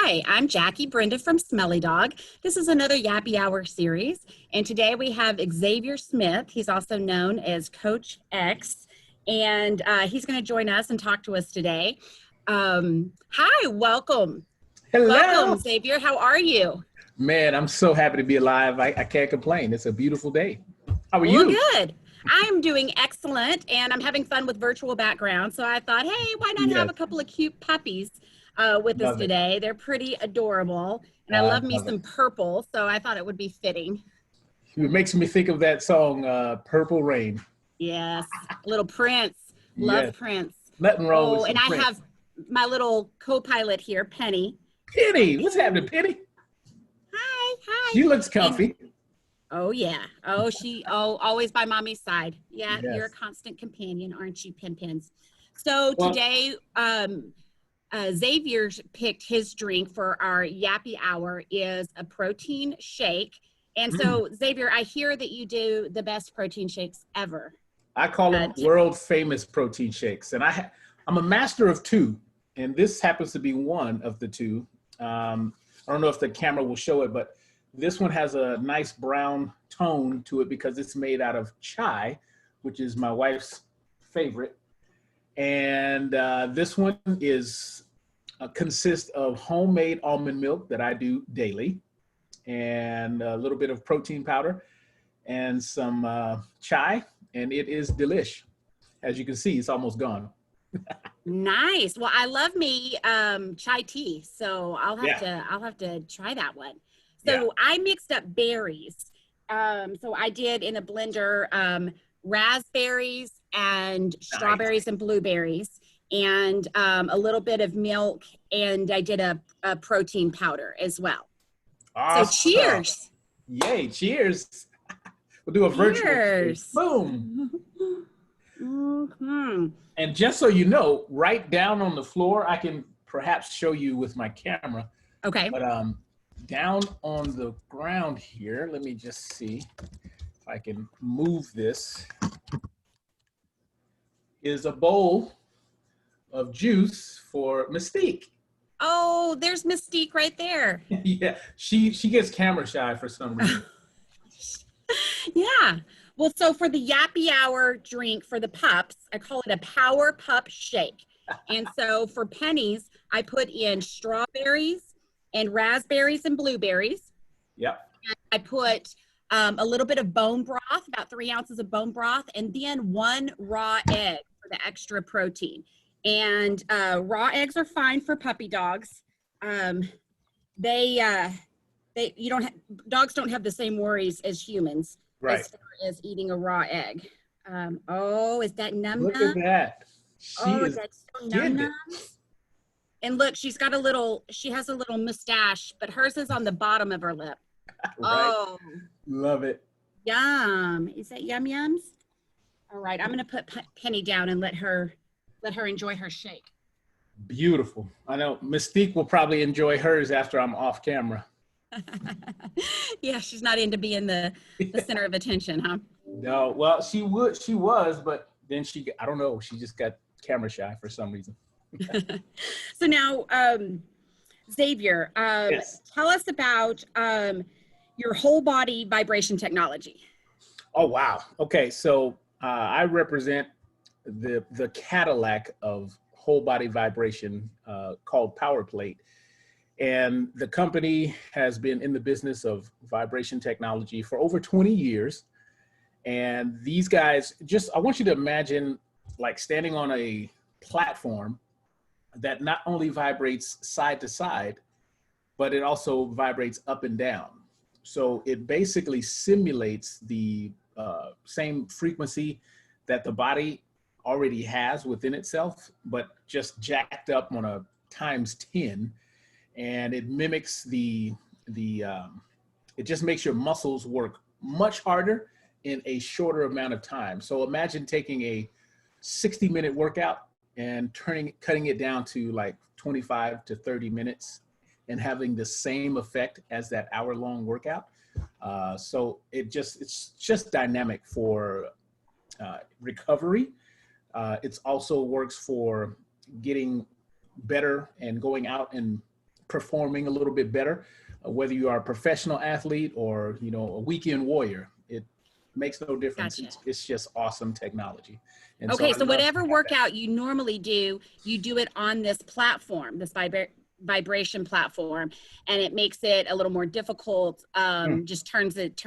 Hi, I'm Jackie Brenda from Smelly Dog. This is another Yappy Hour series, and today we have Xavier Smith. He's also known as Coach X, and he's going to join us and talk to us today. Hi, welcome. Hello. Welcome, Xavier. How are you? Man, I'm so happy to be alive. I can't complain. It's a beautiful day. How are Well, you? good. I'm doing excellent, and I'm having fun with virtual background. So I thought, hey, why not have Yes, a couple of cute puppies with us love it. today? They're pretty adorable, and I I love me love it. some purple, so I thought it would be fitting. It makes me think of that song, Purple Rain. Yes, little Prince. Love Yes, Prince. nothing wrong with Oh, and some I Prince. have my little co-pilot here, Penny. Hi, Penny, what's Penny. happening, Penny? Hi, hi. She looks And comfy. oh yeah. Oh, always by mommy's side. Yeah, you're a Yes. constant companion, aren't you, Pin Pins? So Well, today, Xavier picked his drink for our Yappy Hour is a protein shake. And mm, so, Xavier, I hear that you do the best protein shakes ever. I call Uh, them world famous protein shakes, and I'm a master of two, and this happens to be one of the two. I don't know if the camera will show it, but this one has a nice brown tone to it because it's made out of chai, which is my wife's favorite. And this one is consists of homemade almond milk that I do daily, and a little bit of protein powder and some chai, and it is delish. As you can see, it's almost gone. Nice. Well, I love me chai tea, so Yeah, I'll have to try that one. yeah, So I mixed up berries. So I did in a blender raspberries and nice, strawberries and blueberries and a little bit of milk, and I did a protein powder as well. So awesome. cheers. Yay! Cheers. We'll do a virtual cheers. Cheers. Boom. Hmm. And just so you know, right down on the floor, I can perhaps show you with my camera, Okay. but down on the ground here, let me just see if I can move this, is a bowl of juice for Mystique. Oh, there's Mystique right there. Yeah, she gets camera shy for some reason. Yeah. Well, so for the Yappy Hour drink for the pups, I call it a Power Pup Shake. And so for pennies, I put in strawberries and raspberries and blueberries. Yep. I put a little bit of bone broth, about 3 ounces of bone broth, and then one raw egg for the extra protein. And raw eggs are fine for puppy dogs. Um, they you don't dogs don't have the same worries as humans Right. as far as eating a raw egg. Oh, is that num Look num? at that. She Oh, is that's so num getting num. it. And look, she has a little mustache, but hers is on the bottom of her lip. Right. Oh, Love it. yum. Is that yum yums? All right, I'm gonna put Penny down and let her enjoy her shake. Beautiful. I know Mystique will probably enjoy hers after I'm off camera. Yeah, she's not into being the center of attention, huh? No, well, she was, but then I don't know, she just got camera shy for some reason. So now, Xavier, Yes. tell us about your whole body vibration technology. Oh, wow. Okay, so I represent the Cadillac of whole body vibration called Power Plate. And the company has been in the business of vibration technology for over 20 years. And these guys, I want you to imagine like standing on a platform that not only vibrates side to side, but it also vibrates up and down. So it basically simulates the same frequency that the body already has within itself, but just jacked up on a times 10. And it mimics it just makes your muscles work much harder in a shorter amount of time. So imagine taking a 60-minute workout and cutting it down to like 25 to 30 minutes and having the same effect as that hour-long workout. So it's just dynamic for recovery. It also works for getting better and going out and performing a little bit better, whether you are a professional athlete or, you know, a weekend warrior. It makes no difference. Gotcha. It's just awesome technology. And so Okay, I so love to whatever have that. workout you normally do, you do it on this platform, this vibration platform, and it makes it a little more difficult. Just turns it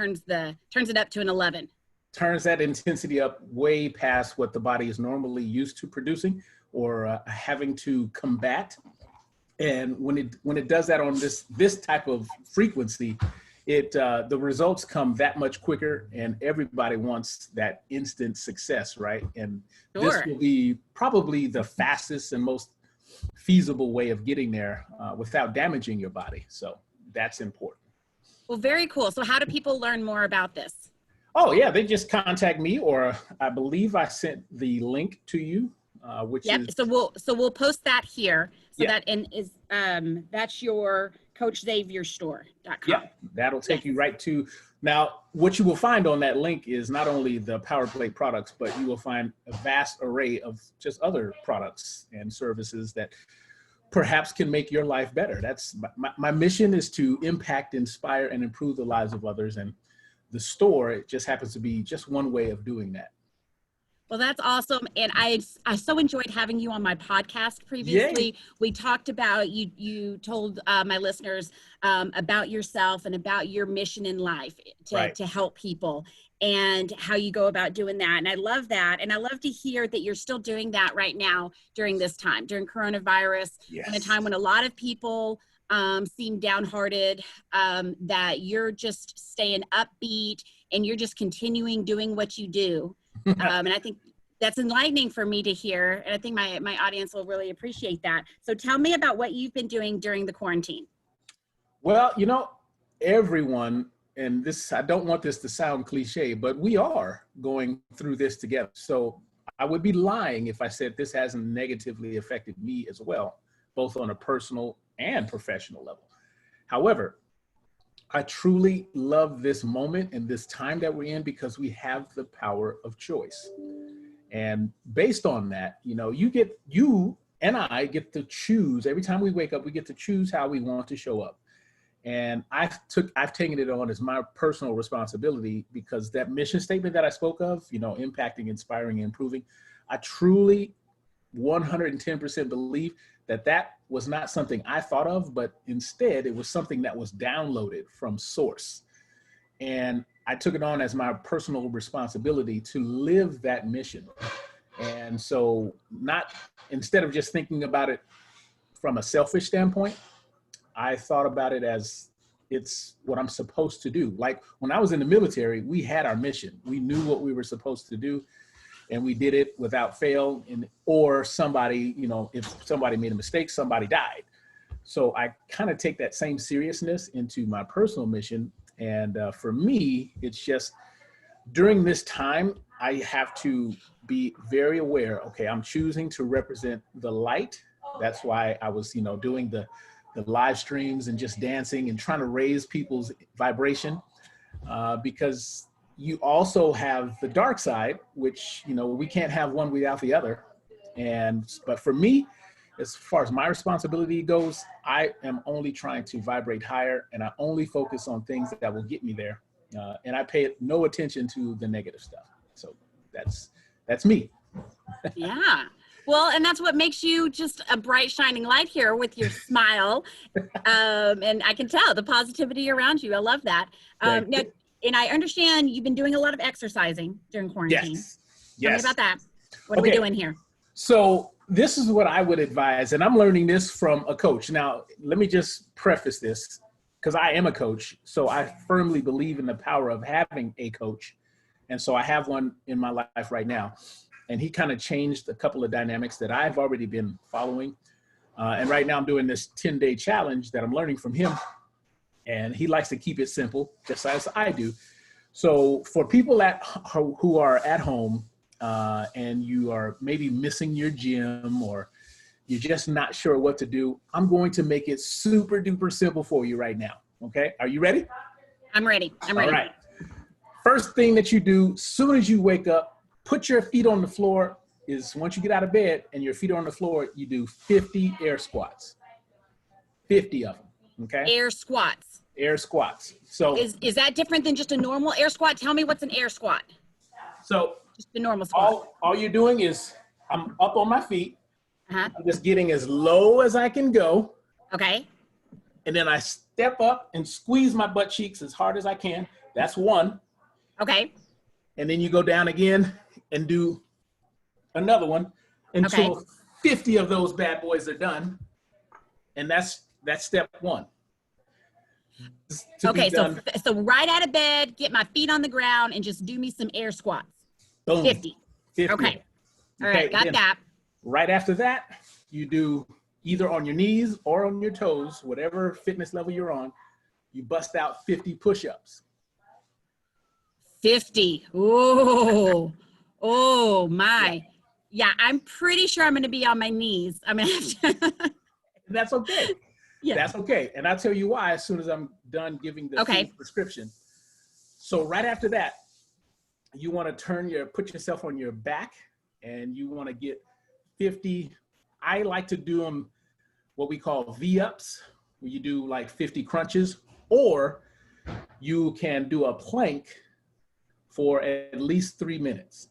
up to an 11. Turns that intensity up way past what the body is normally used to producing or having to combat. And when it does that on this type of frequency, the results come that much quicker, and everybody wants that instant success, right? And this Sure. will be probably the fastest and most feasible way of getting there without damaging your body. So that's important. Well, very cool. So how do people learn more about this? Oh yeah, they just contact me, or I believe I sent the link to you, which Yep. is So we'll post that here. So yeah, that's your CoachXavierStore.com. yeah, that'll take Yes. you right to. Now, what you will find on that link is not only the Power Plate products, but you will find a vast array of just other products and services that perhaps can make your life better. That's my mission, is to impact, inspire, and improve the lives of others. And the store, it just happens to be just one way of doing that. Well, that's awesome. And I so enjoyed having you on my podcast previously. Yay. We talked about, you told my listeners about yourself and about your mission in life to help people and how you go about doing that. And I love that. And I love to hear that you're still doing that right now during this time, during coronavirus, in a time when a lot of people seem downhearted, that you're just staying upbeat and you're just continuing doing what you do. And I think that's enlightening for me to hear. And I think my audience will really appreciate that. So tell me about what you've been doing during the quarantine. Well, you know, everyone, and this, I don't want this to sound cliche, but we are going through this together. So I would be lying if I said this hasn't negatively affected me as well, both on a personal and professional level. However, I truly love this moment and this time that we're in because we have the power of choice. And based on that, you know, you and I get to choose. Every time we wake up, we get to choose how we want to show up. And I've taken it on as my personal responsibility, because that mission statement that I spoke of, you know, impacting, inspiring, and improving, I truly 110% believe that was not something I thought of, but instead it was something that was downloaded from source. And I took it on as my personal responsibility to live that mission. And so instead of just thinking about it from a selfish standpoint, I thought about it as it's what I'm supposed to do. Like when I was in the military, we had our mission. We knew what we were supposed to do, and we did it without fail. Or somebody, you know, if somebody made a mistake, somebody died. So I kind of take that same seriousness into my personal mission. And for me, it's just during this time, I have to be very aware. Okay, I'm choosing to represent the light. That's why I was, you know, doing the live streams and just dancing and trying to raise people's vibration, because you also have the dark side, which, you know, we can't have one without the other. But for me, as far as my responsibility goes, I am only trying to vibrate higher, and I only focus on things that will get me there. And I pay no attention to the negative stuff. So that's me. Yeah. Well, and that's what makes you just a bright, shining light here with your smile. And I can tell the positivity around you. I love that. Now, and I understand you've been doing a lot of exercising during quarantine. Yes. Tell me about that. What are we doing here? So this is what I would advise, and I'm learning this from a coach. Now, let me just preface this, because I am a coach. So I firmly believe in the power of having a coach. And so I have one in my life right now. And he kind of changed a couple of dynamics that I've already been following. And right now I'm doing this 10-day challenge that I'm learning from him. And he likes to keep it simple, just as I do. So for people who are at home and you are maybe missing your gym, or you're just not sure what to do, I'm going to make it super duper simple for you right now. Okay, are you ready? I'm ready. I'm ready. All right. First thing that you do, soon as you wake up, put your feet on the floor. Once you get out of bed and your feet are on the floor, you do 50 air squats. 50 of them. Okay. Air squats. Air squats. So is that different than just a normal air squat? Tell me what's an air squat. So just the normal squat. All you're doing is I'm up on my feet. Uh-huh. I'm just getting as low as I can go. Okay. And then I step up and squeeze my butt cheeks as hard as I can. That's one. Okay. And then you go down again and do another one until 50 of those bad boys are done. And that's step one. Okay, so right out of bed, get my feet on the ground and just do me some air squats. Boom. 50. Okay. All right, got that. Right after that, you do either on your knees or on your toes, whatever fitness level you're on, you bust out 50 push-ups. 50. Oh my. Yeah, I'm pretty sure I'm going to be on my knees. I'm going to have to. That's okay. Yeah. That's okay. And I'll tell you why as soon as I'm done giving the prescription. So right after that, you want to put yourself on your back and you want to get 50. I like to do them what we call V-ups, where you do like 50 crunches, or you can do a plank for at least 3 minutes.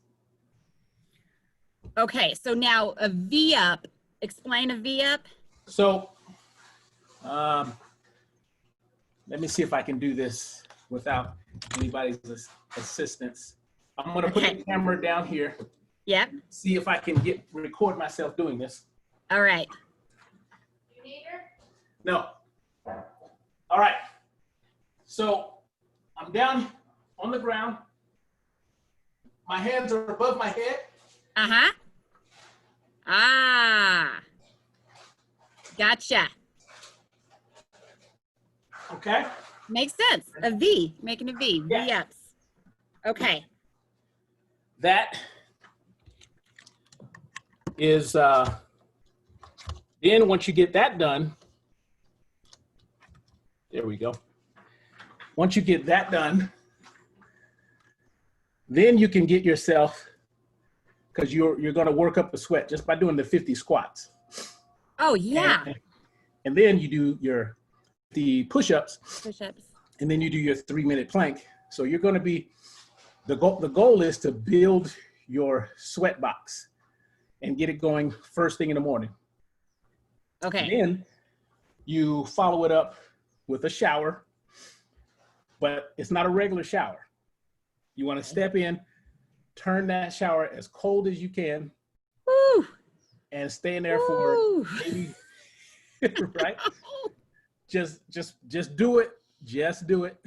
Okay, so now a V-up, explain a V-up. So let me see if I can do this without anybody's assistance. I'm going to put the camera down here. Yep. See if I can record myself doing this. All right. You need her? No. All right. So I'm down on the ground. My hands are above my head. Uh-huh. Ah. Gotcha. Okay. Makes sense. A V, making a V. Yeah. V-ups. Okay. That is, then once you get that done, there we go. Once you get that done, then you can get yourself, because you're going to work up a sweat just by doing the 50 squats. Oh, yeah. And then you do the push-ups. Push-ups. And then you do your 3-minute plank. So you're going to be, the goal is to build your sweat box and get it going first thing in the morning. Okay. And then you follow it up with a shower, but it's not a regular shower. You want to step in, turn that shower as cold as you can. Woo. And stay in there for maybe, right? Just do it. Just do it.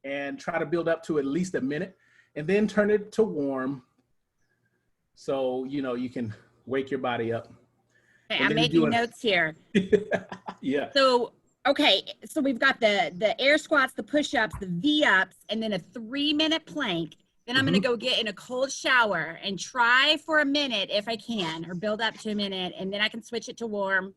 And try to build up to at least a minute. And then turn it to warm. So, you can wake your body up. Okay, I'm making notes here. Yeah. So, okay. So we've got the air squats, the push-ups, the V-ups, and then a 3-minute plank. Then I'm going to go get in a cold shower and try for a minute if I can, or build up to a minute, and then I can switch it to warm.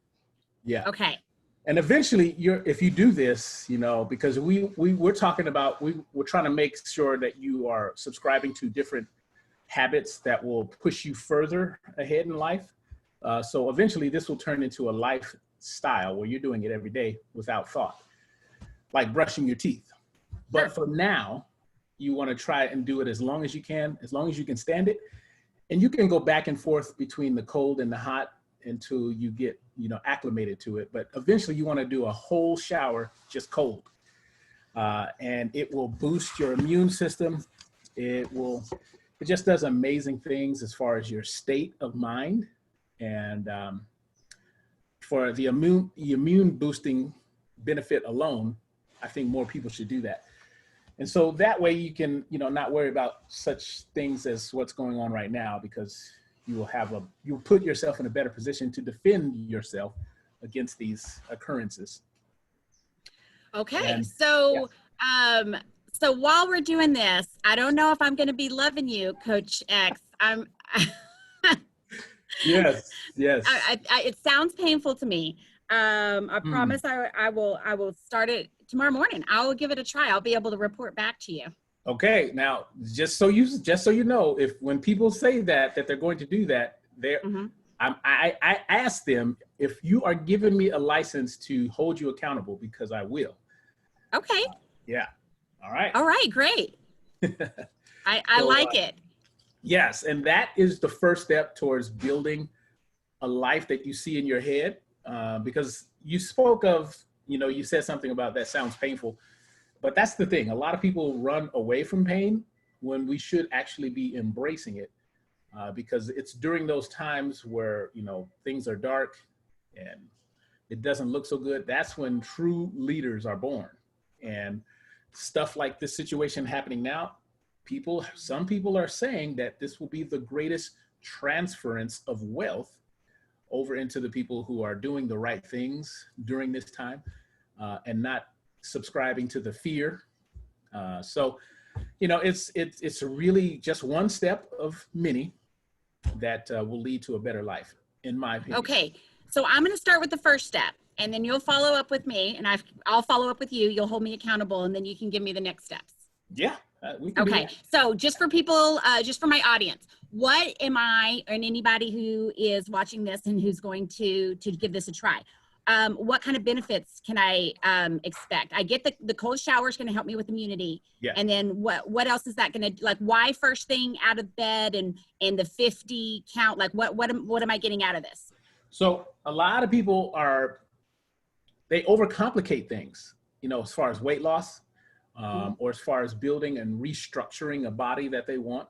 Yeah. Okay. And eventually, if you do this, because we're talking about, we're trying to make sure that you are subscribing to different habits that will push you further ahead in life. So eventually, this will turn into a lifestyle where you're doing it every day without thought, like brushing your teeth. But for now, you want to try and do it as long as you can stand it. And you can go back and forth between the cold and the hot until you get, acclimated to it. But eventually you want to do a whole shower, just cold. And it will boost your immune system. It just does amazing things as far as your state of mind. And for the immune boosting benefit alone, I think more people should do that. And so that way you can, not worry about such things as what's going on right now, because you'll put yourself in a better position to defend yourself against these occurrences. Okay. So while we're doing this, I don't know if I'm going to be loving you, Coach X. Yes. It sounds painful to me. I promise I will start it tomorrow morning. I will give it a try. I'll be able to report back to you. Okay. Now, just so you know, when people say that they're going to do that, I ask them, if you are giving me a license to hold you accountable, because I will. Okay. Yeah. All right. All right, great. I like it. Yes, and that is the first step towards building a life that you see in your head. Because you spoke of, you said something about that sounds painful, but that's the thing. A lot of people run away from pain when we should actually be embracing it, because it's during those times where, things are dark and it doesn't look so good. That's when true leaders are born. And stuff like this situation happening now, some people are saying that this will be the greatest transference of wealth over into the people who are doing the right things during this time, and not subscribing to the fear. So, it's really just one step of many that will lead to a better life, in my opinion. Okay, so I'm going to start with the first step, and then you'll follow up with me, and I'll follow up with you. You'll hold me accountable, and then you can give me the next steps. Yeah, we can do Okay, that. so just for people, just for my audience, what am I, and anybody who is watching this and who's going to give this a try, what kind of benefits can I expect? I get the cold shower is going to help me with immunity. Yeah. And then what else is that going to, like, why first thing out of bed and the 50 count? Like, what am I getting out of this? So a lot of people they overcomplicate things, as far as weight loss, or as far as building and restructuring a body that they want.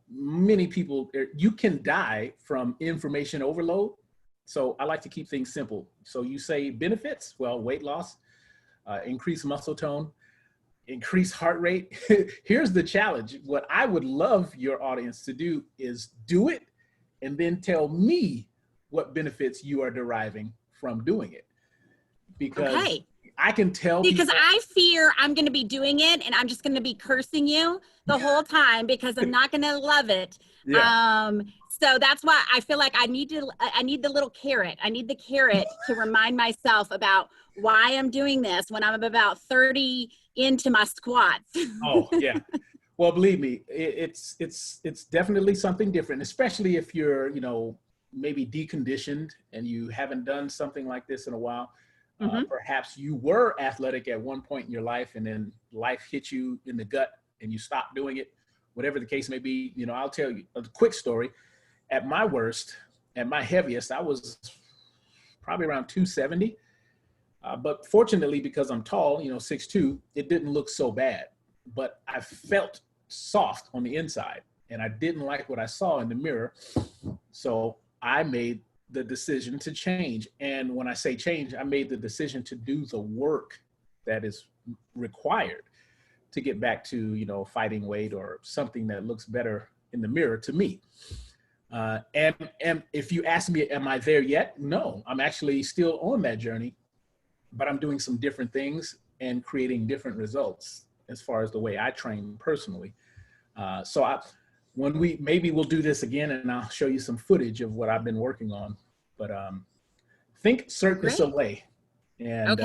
Many people, you can die from information overload. So I like to keep things simple. So you say benefits, well, weight loss, increase muscle tone, increase heart rate. Here's the challenge. What I would love your audience to do is do it and then tell me what benefits you are deriving from doing it. Because I can tell because people, I fear I'm going to be doing it and I'm just going to be cursing you the whole time because I'm not going to love it. Yeah. So that's why I feel like I need the little carrot. I need the carrot to remind myself about why I'm doing this when I'm about 30 into my squats. Oh yeah. Well, believe me, it's definitely something different, especially if you're, maybe deconditioned and you haven't done something like this in a while. Perhaps you were athletic at one point in your life and then life hit you in the gut and you stopped doing it, whatever the case may be. I'll tell you a quick story. At my worst, at my heaviest, I was probably around 270. But fortunately, because I'm tall, 6'2", it didn't look so bad, but I felt soft on the inside and I didn't like what I saw in the mirror. So I made the decision to change. And when I say change, I made the decision to do the work that is required to get back to, fighting weight or something that looks better in the mirror to me. And if you ask me, am I there yet? No, I'm actually still on that journey, but I'm doing some different things and creating different results as far as the way I train personally. When we'll do this again and I'll show you some footage of what I've been working on, but think circus away and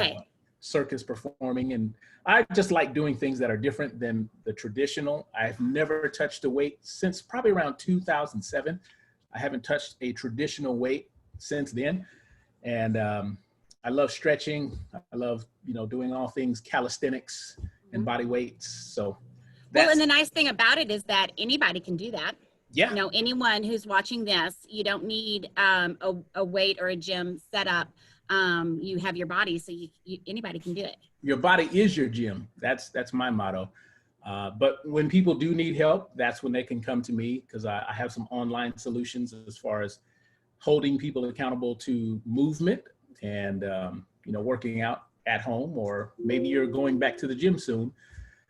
circus performing. And I just like doing things that are different than the traditional. I've never touched a weight since probably around 2007. I haven't touched a traditional weight since then. And I love stretching. I love, doing all things calisthenics and body weights. So well, and the nice thing about it is that anybody can do that. Yeah. Anyone who's watching this, you don't need a weight or a gym set up. You have your body, so anybody can do it. Your body is your gym. That's my motto. But when people do need help, that's when they can come to me, because I have some online solutions as far as holding people accountable to movement and, working out at home, or maybe you're going back to the gym soon,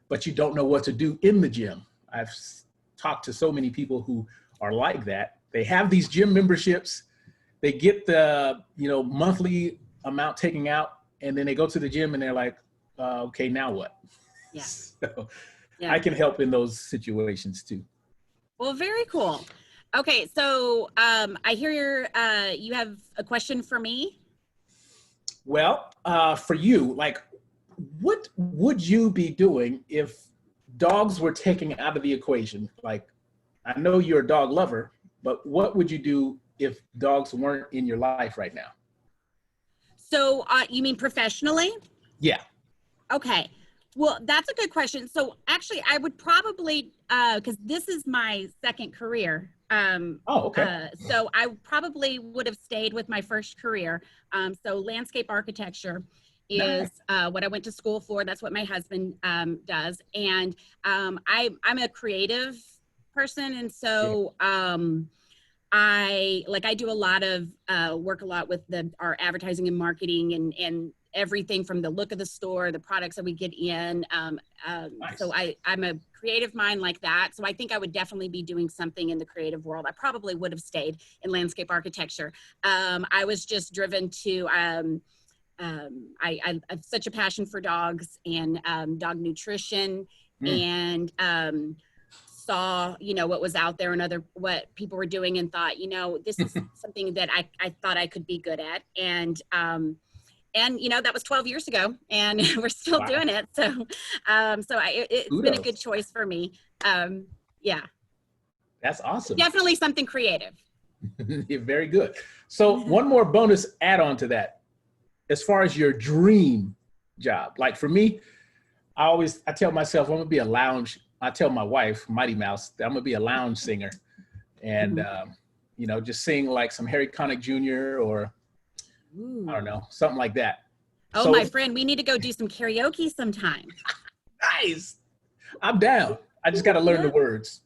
but you don't know what to do in the gym. I've talked to so many people who are like that. They have these gym memberships, they get the, monthly amount taken out, and then they go to the gym and they're like, okay, now what? Yeah. So I can help in those situations too. Well, very cool. Okay. So I hear you have a question for me. Well, for you, like, what would you be doing if dogs were taken out of the equation? Like, I know you're a dog lover, but what would you do if dogs weren't in your life right now? So you mean professionally? Yeah. Okay. Well, that's a good question. So actually, I would probably, because this is my second career. Oh, okay. So I probably would have stayed with my first career. So landscape architecture Nice. is what I went to school for. That's what my husband does. And I'm a creative person. And Yeah. so I do a lot of work a lot with our advertising and marketing and everything from the look of the store, the products that we get in. So Nice. I'm a creative mind like that. So I think I would definitely be doing something in the creative world. I probably would have stayed in landscape architecture. I was just driven to, I have such a passion for dogs and dog nutrition Mm. and saw, what was out there and what people were doing and thought, this is something that I thought I could be good at. And that was 12 years ago and we're still Wow. doing it. So, it's been a good Kudos. choice for me. Yeah, That's awesome. definitely something creative. You're very good. So one more bonus add on to that. As far as your dream job, like for me, I tell myself I'm gonna be a lounge. I tell my wife, Mighty Mouse, that I'm gonna be a lounge singer, and just sing like some Harry Connick Jr. or Ooh. I don't know, something like that. Oh, So my friend, we need to go do some karaoke sometime. nice. I'm down. I just got to learn the words.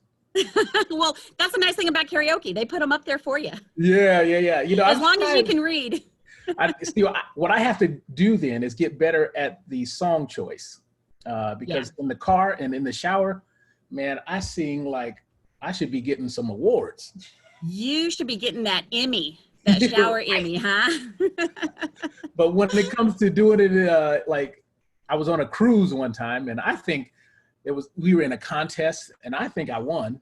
Well, that's the nice thing about karaoke. They put them up there for you. Yeah. As long as you can read. What I have to do then is get better at the song choice, because in the car and in the shower, man, I sing like I should be getting some awards. You should be getting that Emmy, that shower Right. Emmy, huh? But when it comes to doing it, like I was on a cruise one time, and I think we were in a contest, and I think I won,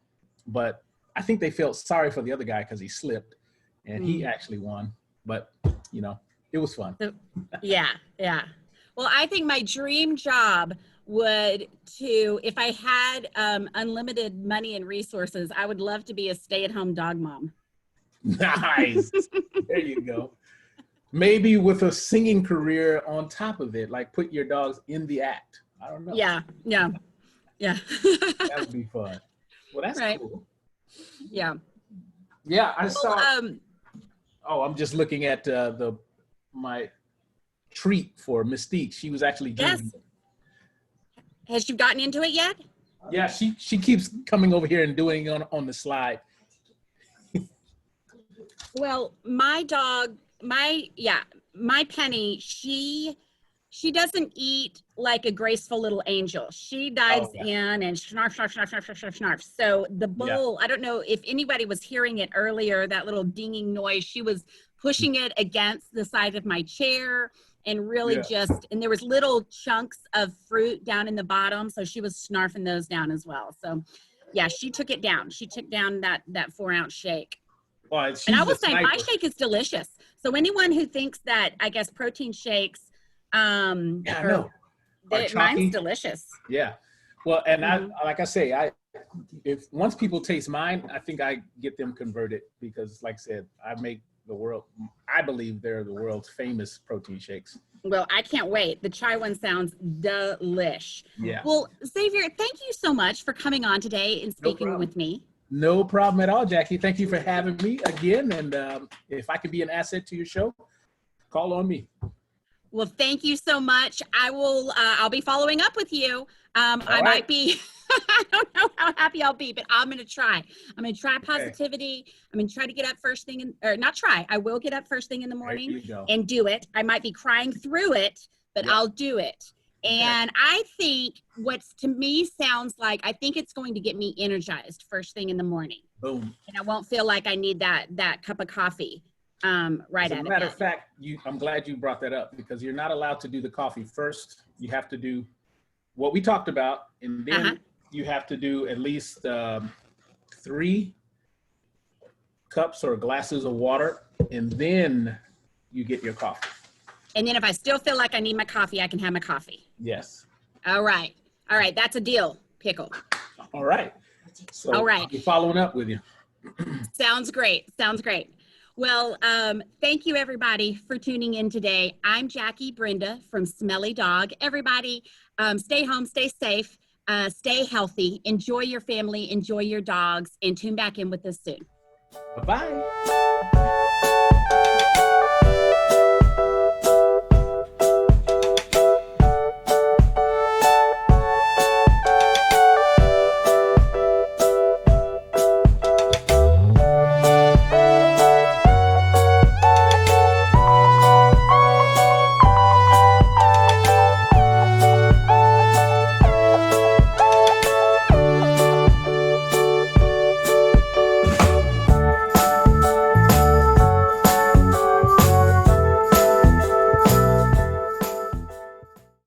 but I think they felt sorry for the other guy because he slipped, and he actually won. But it was fun. Yeah. Well, I think my dream job if I had unlimited money and resources, I would love to be a stay-at-home dog mom. Nice. There you go. Maybe with a singing career on top of it, like put your dogs in the act. I don't know. Yeah. That would be fun. Well, that's right. Cool. Yeah. Yeah, I saw. I'm just looking at my treat for Mystique. She was actually drinking. Yes. Has she gotten into it yet? Yeah, she keeps coming over here and doing it on the slide. Well, my dog, my Penny, she doesn't eat like a graceful little angel. She dives in and snarf, snarf, snarf, snarf, snarf, snarf, snarf. So the bowl, I don't know if anybody was hearing it earlier, that little dinging noise. She was pushing it against the side of my chair and really and there was little chunks of fruit down in the bottom. So she was snarfing those down as well. So yeah, she took it down. She took down that 4-ounce shake. Well, and I will say my shake is delicious. So anyone who thinks that, I guess, protein shakes, I know. Mine's delicious. Yeah. Well, and like I say, if once people taste mine, I think I get them converted because, like I said, I believe they're the world's famous protein shakes. Well, I can't wait. The chai one sounds delish. Yeah. Well, Xavier, thank you so much for coming on today and speaking with me. No problem at all, Jackie. Thank you for having me again. And if I could be an asset to your show, call on me. Well, thank you so much. I'll be following up with you. Might be, I don't know how happy I'll be, but I'm going to try. I'm going to try positivity. I'm going to try to get up first thing I will get up first thing in the morning and do it. I might be crying through it, but I'll do it. And I think to me sounds like, I think it's going to get me energized first thing in the morning. Boom. And I won't feel like I need that cup of coffee. Right. As a matter of fact, I'm glad you brought that up because you're not allowed to do the coffee first. You have to do what we talked about, and then you have to do at least 3 cups or glasses of water, and then you get your coffee. And then if I still feel like I need my coffee, I can have my coffee. Yes. All right. That's a deal, Pickle. All right. So all right. I'll be following up with you. Sounds great. Well, thank you everybody for tuning in today. I'm Jackie Brenda from Smelly Dog. Everybody, stay home, stay safe, stay healthy, enjoy your family, enjoy your dogs, and tune back in with us soon. Bye-bye.